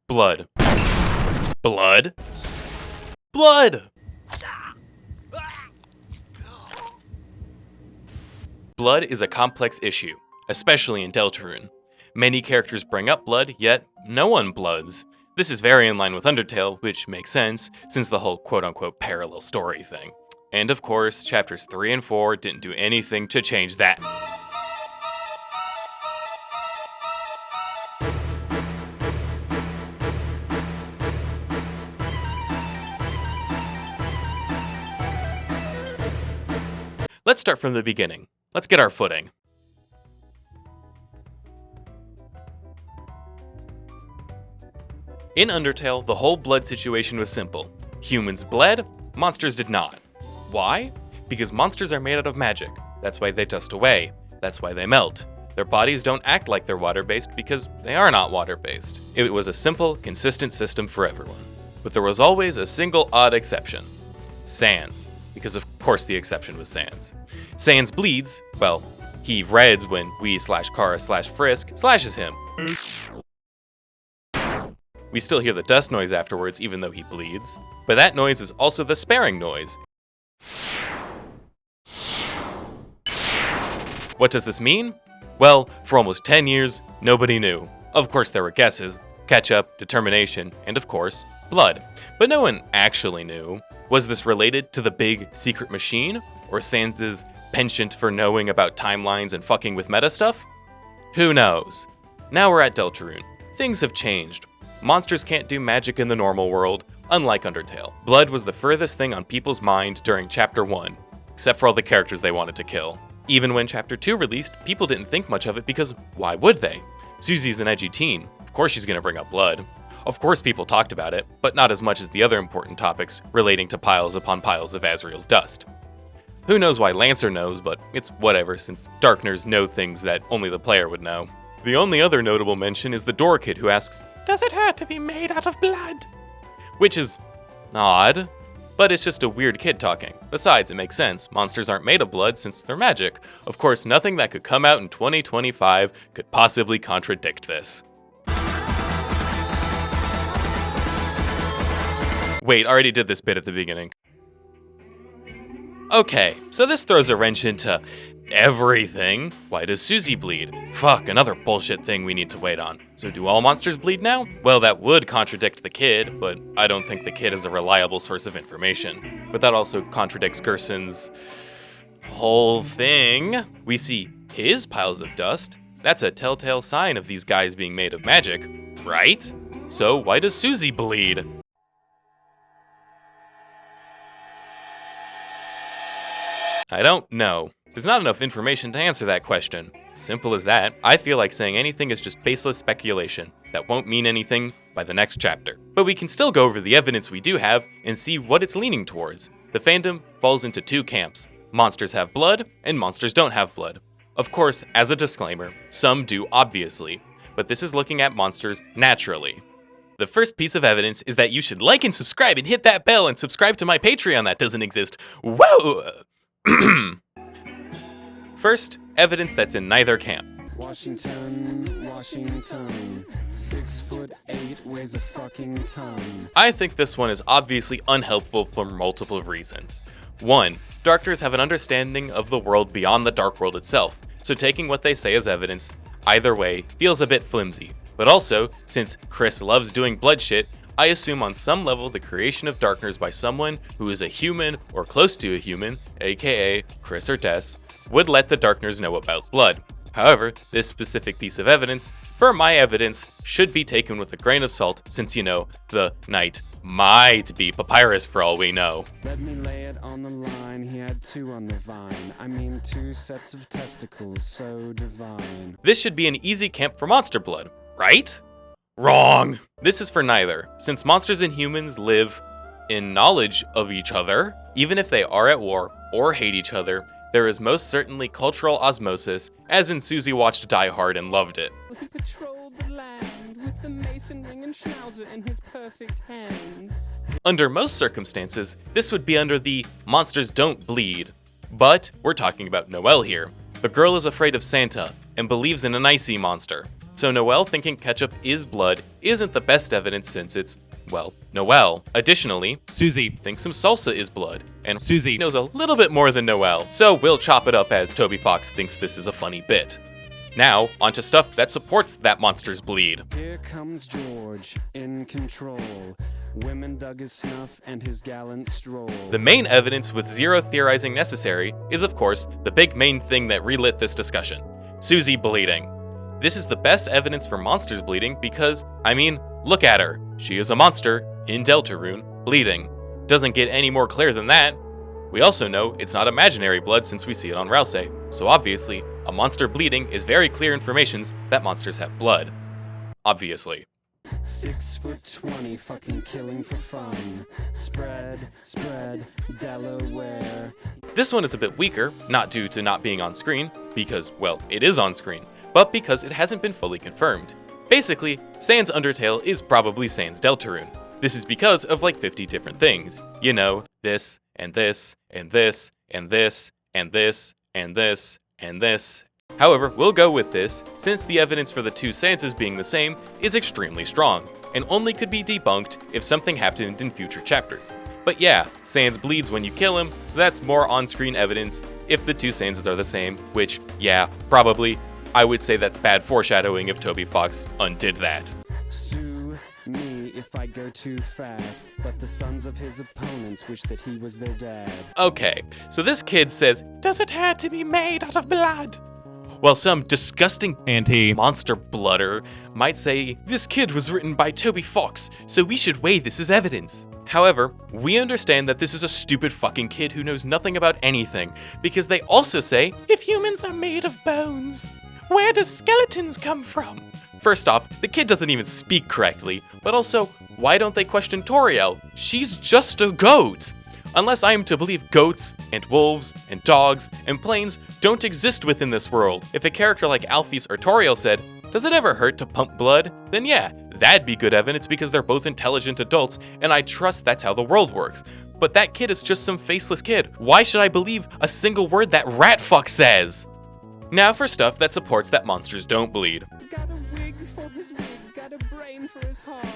Blood. Blood? Blood! Blood is a complex issue, especially in Deltarune. Many characters bring up blood, yet no one bloods. This is very in line with Undertale, which makes sense, since the whole quote-unquote parallel story thing. And of course, chapters 3 and 4 didn't do anything to change that. Let's start from the beginning. Let's get our footing. In Undertale, the whole blood situation was simple. Humans bled, monsters did not. Why? Because monsters are made out of magic. That's why they dust away. That's why they melt. Their bodies don't act like they're water-based because they are not water-based. It was a simple, consistent system for everyone. But there was always a single odd exception. Sans. Because of course the exception was Sans. Sans bleeds, well, he reds when we/Kara/Frisk slashes him. We still hear the dust noise afterwards even though he bleeds, but that noise is also the sparing noise. What does this mean? Well, for almost 10 years, nobody knew. Of course there were guesses, ketchup, determination, and of course, blood. But no one actually knew. Was this related to the big secret machine? Or Sans' penchant for knowing about timelines and fucking with meta stuff? Who knows? Now we're at Deltarune. Things have changed. Monsters can't do magic in the normal world, unlike Undertale. Blood was the furthest thing on people's mind during Chapter 1, except for all the characters they wanted to kill. Even when Chapter 2 released, people didn't think much of it because why would they? Susie's an edgy teen. Of course she's gonna bring up blood. Of course people talked about it, but not as much as the other important topics relating to piles upon piles of Azrael's dust. Who knows why Lancer knows, but it's whatever since Darkners know things that only the player would know. The only other notable mention is the door kid who asks, "Does it hurt to be made out of blood?" Which is odd, but it's just a weird kid talking. Besides, it makes sense. Monsters aren't made of blood since they're magic. Of course, nothing that could come out in 2025 could possibly contradict this. Wait, I already did this bit at the beginning. Okay, so this throws a wrench into everything. Why does Susie bleed? Fuck, another bullshit thing we need to wait on. So do all monsters bleed now? Well, that would contradict the kid, but I don't think the kid is a reliable source of information. But that also contradicts Gerson's whole thing. We see his piles of dust. That's a telltale sign of these guys being made of magic, right? So why does Susie bleed? I don't know. There's not enough information to answer that question. Simple as that. I feel like saying anything is just baseless speculation that won't mean anything by the next chapter. But we can still go over the evidence we do have and see what it's leaning towards. The fandom falls into two camps. Monsters have blood, and monsters don't have blood. Of course, as a disclaimer, some do obviously, but this is looking at monsters naturally. The first piece of evidence is that you should like and subscribe and hit that bell and subscribe to my Patreon that doesn't exist. Whoa! First, evidence that's in neither camp. Washington, 6'8", weighs a fucking ton. I think this one is obviously unhelpful for multiple reasons. 1. Darkners have an understanding of the world beyond the Dark World itself, so taking what they say as evidence, either way, feels a bit flimsy. But also, since Chris loves doing blood shit, I assume on some level the creation of Darkners by someone who is a human or close to a human, aka Chris or Des, would let the Darkners know about blood. However, this specific piece of evidence, for my evidence, should be taken with a grain of salt since, you know, the knight might be Papyrus for all we know. Let me lay it on the line, he had two on the vine. I mean 2 sets of testicles, so divine. This should be an easy camp for monster blood, right? Wrong! This is for neither, since monsters and humans live in knowledge of each other. Even if they are at war or hate each other, there is most certainly cultural osmosis, as in Susie watched Die Hard and loved it. He patrolled the land with the mason ring and schnauzer in his perfect hands. Under most circumstances, this would be under the monsters don't bleed. But we're talking about Noelle here. The girl is afraid of Santa and believes in an icy monster. So Noelle thinking ketchup is blood isn't the best evidence since it's, well, Noelle. Additionally, Susie thinks some salsa is blood, and Susie knows a little bit more than Noelle, so we'll chop it up as Toby Fox thinks this is a funny bit. Now, onto stuff that supports that monsters bleed. Here comes George, in control. Women dug his snuff and his gallant stroll. The main evidence with zero theorizing necessary is, of course, the big main thing that relit this discussion. Susie bleeding. This is the best evidence for monsters bleeding because, I mean, look at her. She is a monster, in Deltarune, bleeding. Doesn't get any more clear than that. We also know it's not imaginary blood since we see it on Rouse, so obviously, a monster bleeding is very clear information that monsters have blood. Obviously. 6'20", fucking killing for fun. Spread, Delaware. This one is a bit weaker, not due to not being on screen, because, well, it is on screen, but because it hasn't been fully confirmed. Basically, Sans Undertale is probably Sans Deltarune. This is because of like 50 different things. You know, this, and this, and this, and this, and this, and this, and this. However, we'll go with this, since the evidence for the two Sanses being the same is extremely strong, and only could be debunked if something happened in future chapters. But yeah, Sans bleeds when you kill him, so that's more on-screen evidence if the two Sanses are the same, which, yeah, probably. I would say that's bad foreshadowing if Toby Fox undid that. Sue me if I go too fast, but the sons of his opponents wish that he was their dad. Okay, so this kid says, "Does it have to be made out of blood?" While some disgusting anti-monster blooder might say, "This kid was written by Toby Fox, so we should weigh this as evidence." However, we understand that this is a stupid fucking kid who knows nothing about anything, because they also say, "If humans are made of bones, where do skeletons come from?" First off, the kid doesn't even speak correctly, but also, why don't they question Toriel? She's just a goat! Unless I am to believe goats, and wolves, and dogs, and planes don't exist within this world. If a character like Alphys or Toriel said, "Does it ever hurt to pump blood?" then yeah, that'd be good evidence because they're both intelligent adults, and I trust that's how the world works. But that kid is just some faceless kid. Why should I believe a single word that Ratfuck says? Now for stuff that supports that monsters don't bleed. Got a wig for his wig, got a brain for his heart.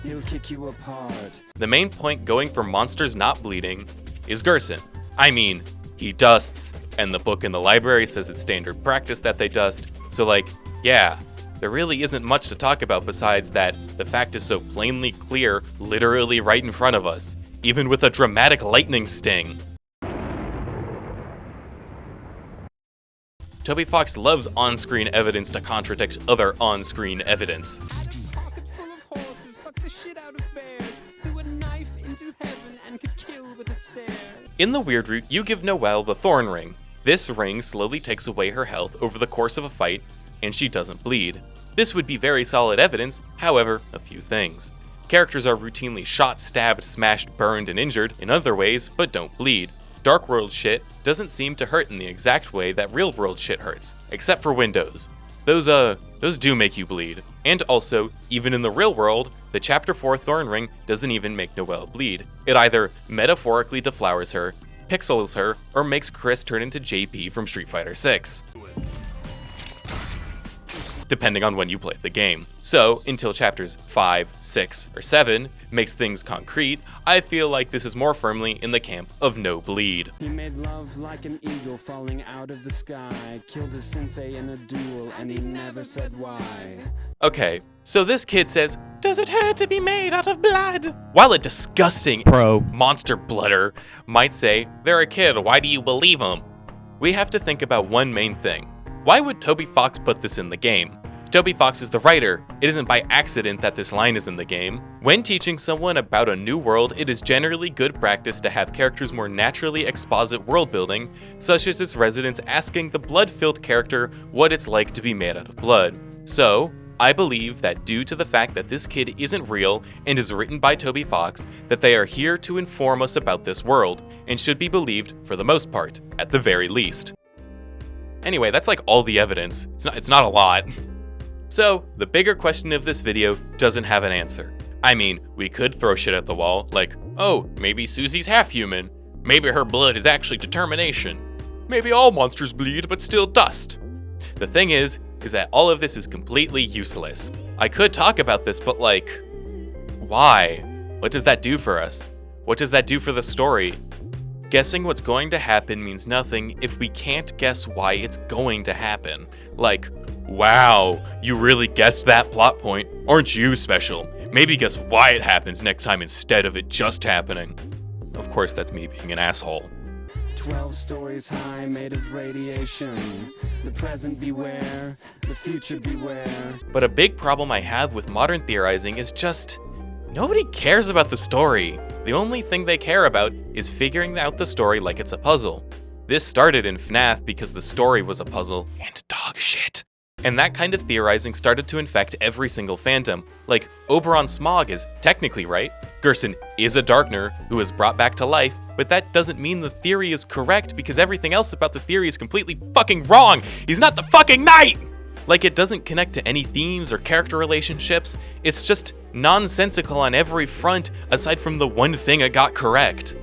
He'll kick you apart. The main point going for monsters not bleeding is Gerson. I mean, he dusts, and the book in the library says it's standard practice that they dust, so like, yeah, there really isn't much to talk about besides that the fact is so plainly clear, literally right in front of us, even with a dramatic lightning sting. Toby Fox loves on-screen evidence to contradict other on-screen evidence. Pocket full of horses, fuck the shit out of bears, threw a knife into heaven and could kill with a stare. In the Weird Route, you give Noelle the Thorn Ring. This ring slowly takes away her health over the course of a fight, and she doesn't bleed. This would be very solid evidence, however, a few things. Characters are routinely shot, stabbed, smashed, burned, and injured in other ways, but don't bleed. Dark World shit doesn't seem to hurt in the exact way that real world shit hurts, except for windows. Those do make you bleed. And also, even in the real world, the Chapter 4 Thorn Ring doesn't even make Noelle bleed. It either metaphorically deflowers her, pixels her, or makes Chris turn into JP from Street Fighter 6. Depending on when you played the game. So, until chapters 5, 6, or 7 makes things concrete, I feel like this is more firmly in the camp of no bleed. He made love like an eagle falling out of the sky, killed his sensei in a duel, and he never said why. Okay, so this kid says, "Does it hurt to be made out of blood?" While a disgusting monster blooder might say, "They're a kid, why do you believe them?" We have to think about one main thing. Why would Toby Fox put this in the game? Toby Fox is the writer. It isn't by accident that this line is in the game. When teaching someone about a new world, it is generally good practice to have characters more naturally exposit world building, such as its residents asking the blood-filled character what it's like to be made out of blood. So, I believe that due to the fact that this kid isn't real and is written by Toby Fox, that they are here to inform us about this world, and should be believed for the most part, at the very least. Anyway, that's like all the evidence. It's not a lot. So, the bigger question of this video doesn't have an answer. I mean, we could throw shit at the wall, like, oh, maybe Susie's half human. Maybe her blood is actually determination. Maybe all monsters bleed but still dust. The thing is that all of this is completely useless. I could talk about this, but like, why? What does that do for us? What does that do for the story? Guessing what's going to happen means nothing if we can't guess why it's going to happen. Like, wow, you really guessed that plot point. Aren't you special? Maybe guess why it happens next time instead of it just happening. Of course, that's me being an asshole. 12 stories high, made of radiation. The present beware, the future beware. But a big problem I have with modern theorizing is just nobody cares about the story. The only thing they care about is figuring out the story like it's a puzzle. This started in FNAF because the story was a puzzle and dog shit. And that kind of theorizing started to infect every single fandom. Like, Oberon Smog is technically right. Gerson is a Darkner who is brought back to life, but that doesn't mean the theory is correct because everything else about the theory is completely fucking wrong. He's not the fucking knight! Like, it doesn't connect to any themes or character relationships. It's just nonsensical on every front aside from the one thing it got correct.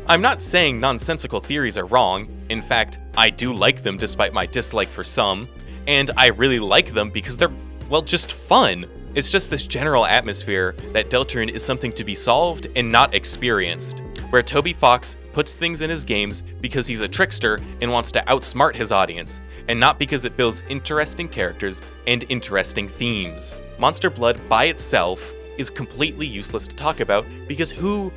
I'm not saying nonsensical theories are wrong. In fact, I do like them despite my dislike for some. And I really like them because they're, well, just fun. It's just this general atmosphere that Deltarune is something to be solved and not experienced, where Toby Fox puts things in his games because he's a trickster and wants to outsmart his audience, and not because it builds interesting characters and interesting themes. Monster Blood by itself is completely useless to talk about because who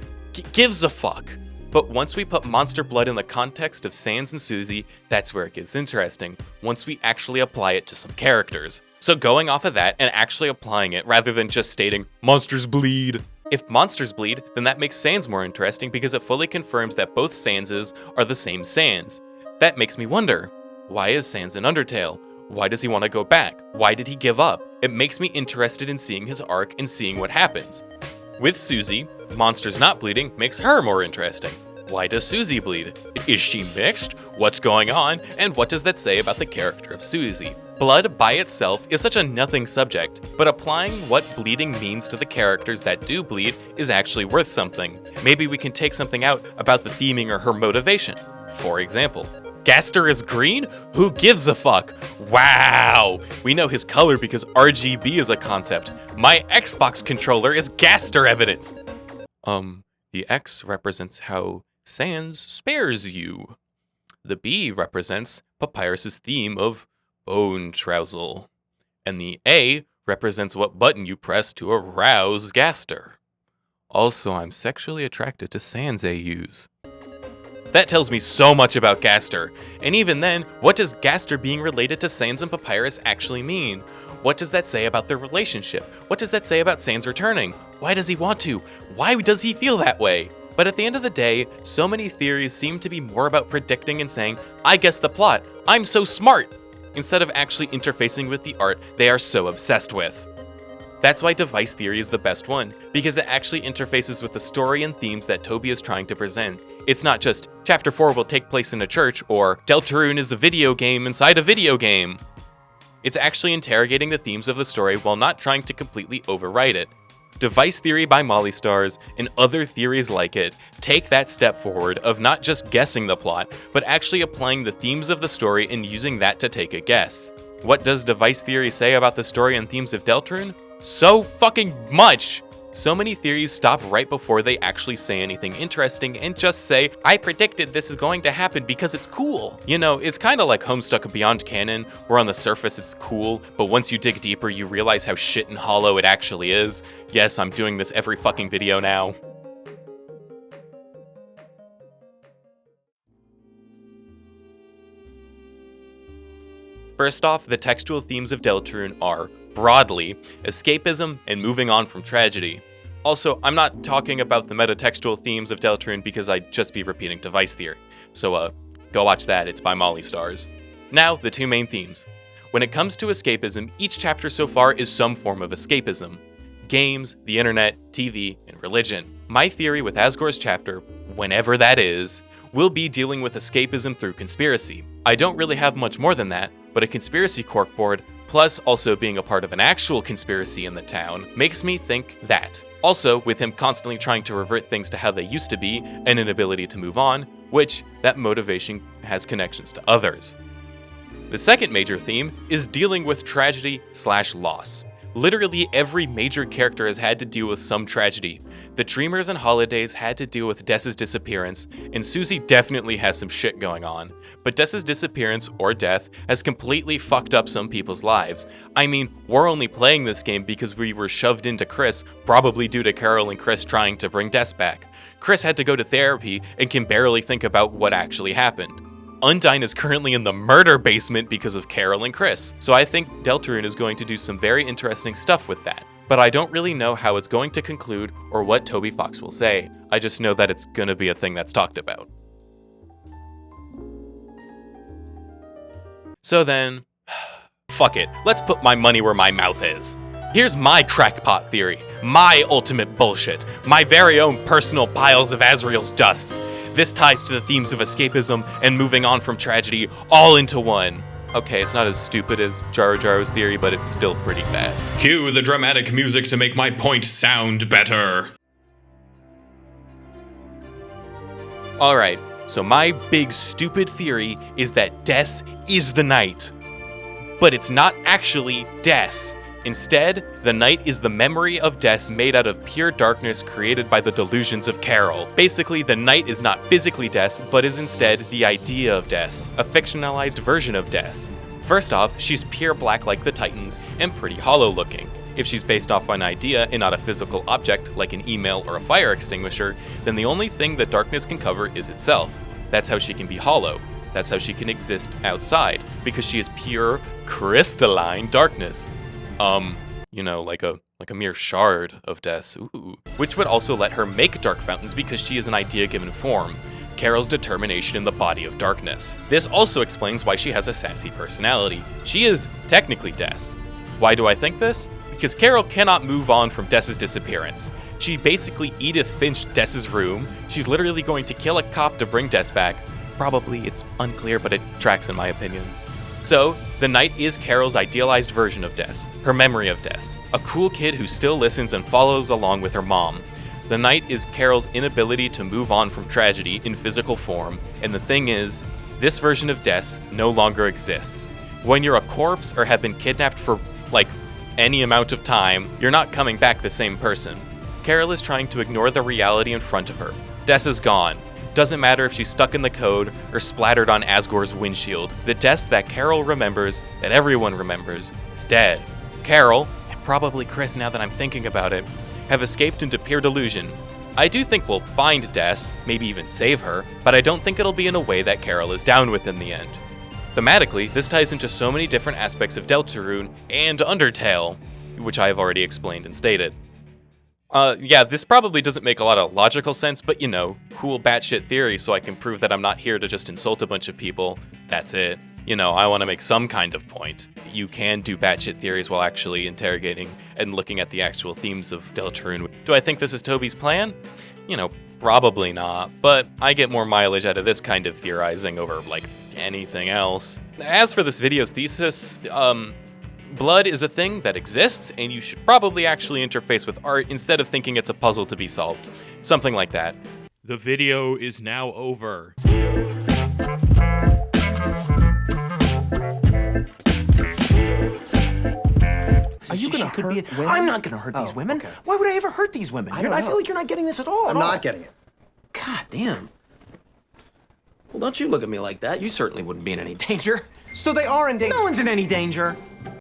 gives a fuck? But once we put Monster Blood in the context of Sans and Susie, that's where it gets interesting, once we actually apply it to some characters. So going off of that and actually applying it rather than just stating, monsters bleed. If monsters bleed, then that makes Sans more interesting because it fully confirms that both Sanses are the same Sans. That makes me wonder, why is Sans in Undertale? Why does he want to go back? Why did he give up? It makes me interested in seeing his arc and seeing what happens. With Susie, monsters not bleeding makes her more interesting. Why does Susie bleed? Is she mixed? What's going on? And what does that say about the character of Susie? Blood by itself is such a nothing subject, but applying what bleeding means to the characters that do bleed is actually worth something. Maybe we can take something out about the theming or her motivation. For example, Gaster is green? Who gives a fuck? Wow! We know his color because RGB is a concept. My Xbox controller is Gaster evidence! The X represents how Sans spares you. The B represents Papyrus's theme of bone trousel. And the A represents what button you press to arouse Gaster. Also, I'm sexually attracted to Sans AUs. That tells me so much about Gaster. And even then, what does Gaster being related to Sans and Papyrus actually mean? What does that say about their relationship? What does that say about Sans returning? Why does he want to? Why does he feel that way? But at the end of the day, so many theories seem to be more about predicting and saying, I guess the plot, I'm so smart, instead of actually interfacing with the art they are so obsessed with. That's why device theory is the best one, because it actually interfaces with the story and themes that Toby is trying to present. It's not just, Chapter 4 will take place in a church, or Deltarune is a video game inside a video game. It's actually interrogating the themes of the story while not trying to completely overwrite it. Device theory by Molly Stars and other theories like it take that step forward of not just guessing the plot, but actually applying the themes of the story and using that to take a guess. What does device theory say about the story and themes of Deltarune? So fucking much! So many theories stop right before they actually say anything interesting and just say, I predicted this is going to happen because it's cool. You know, it's kind of like Homestuck Beyond Canon, where on the surface it's cool, but once you dig deeper you realize how shit and hollow it actually is. Yes, I'm doing this every fucking video now. First off, the textual themes of Deltarune are, broadly, escapism and moving on from tragedy. Also, I'm not talking about the metatextual themes of Deltarune because I'd just be repeating device theory. So, go watch that, it's by Molly Stars. Now, the two main themes. When it comes to escapism, each chapter so far is some form of escapism. Games, the internet, TV, and religion. My theory with Asgore's chapter, whenever that is, will be dealing with escapism through conspiracy. I don't really have much more than that, but a conspiracy corkboard, plus also being a part of an actual conspiracy in the town, makes me think that. Also, with him constantly trying to revert things to how they used to be, and an inability to move on, which, that motivation has connections to others. The second major theme is dealing with tragedy/loss. Literally every major character has had to deal with some tragedy. The Dreamers and Holidays had to deal with Dessa's disappearance, and Susie definitely has some shit going on. But Dessa's disappearance, or death, has completely fucked up some people's lives. I mean, we're only playing this game because we were shoved into Chris, probably due to Carol and Chris trying to bring Des back. Chris had to go to therapy and can barely think about what actually happened. Undyne is currently in the murder basement because of Carol and Chris, so I think Deltarune is going to do some very interesting stuff with that. But I don't really know how it's going to conclude or what Toby Fox will say. I just know that it's gonna be a thing that's talked about. So then, fuck it, let's put my money where my mouth is. Here's my crackpot theory, my ultimate bullshit, my very own personal piles of Azrael's dust. This ties to the themes of escapism and moving on from tragedy all into one. Okay, it's not as stupid as Jaro Jaro's theory, but it's still pretty bad. Cue the dramatic music to make my point sound better. Alright, so my big stupid theory is that Des is the Night. But it's not actually Des. Instead, the night is the memory of Des made out of pure darkness created by the delusions of Carol. Basically, the night is not physically Des, but is instead the idea of Des, a fictionalized version of Des. First off, she's pure black like the Titans, and pretty hollow looking. If she's based off an idea and not a physical object, like an email or a fire extinguisher, then the only thing that darkness can cover is itself. That's how she can be hollow. That's how she can exist outside, because she is pure, crystalline darkness. You know, like a mere shard of Des, ooh. Which would also let her make dark fountains because she is an idea given form. Carol's determination in the body of darkness. This also explains why she has a sassy personality. She is technically Des. Why do I think this? Because Carol cannot move on from Des's disappearance. She basically Edith Finched Des's room. She's literally going to kill a cop to bring Des back. Probably, it's unclear, but it tracks in my opinion. So, the Night is Carol's idealized version of Des, her memory of Des, a cool kid who still listens and follows along with her mom. The Night is Carol's inability to move on from tragedy in physical form, and the thing is, this version of Des no longer exists. When you're a corpse or have been kidnapped for, like, any amount of time, you're not coming back the same person. Carol is trying to ignore the reality in front of her. Des is gone. Doesn't matter if she's stuck in the code or splattered on Asgore's windshield. The Des that Carol remembers, that everyone remembers, is dead. Carol, and probably Chris now that I'm thinking about it, have escaped into pure delusion. I do think we'll find Des, maybe even save her, but I don't think it'll be in a way that Carol is down with in the end. Thematically, this ties into so many different aspects of Deltarune and Undertale, which I have already explained and stated. Yeah, this probably doesn't make a lot of logical sense, but you know, cool batshit theory so I can prove that I'm not here to just insult a bunch of people. That's it. You know, I want to make some kind of point. You can do batshit theories while actually interrogating and looking at the actual themes of Deltarune. Do I think this is Toby's plan? You know, probably not, but I get more mileage out of this kind of theorizing over, like, anything else. As for this video's thesis, blood is a thing that exists, and you should probably actually interface with art instead of thinking it's a puzzle to be solved. Something like that. The video is now over. Are you gonna hurt women? I'm not gonna hurt these women. Okay. Why would I ever hurt these women? I feel like you're not getting this at all. I'm not getting it. God damn. Well, don't you look at me like that. You certainly wouldn't be in any danger. So they are in danger. No one's in any danger.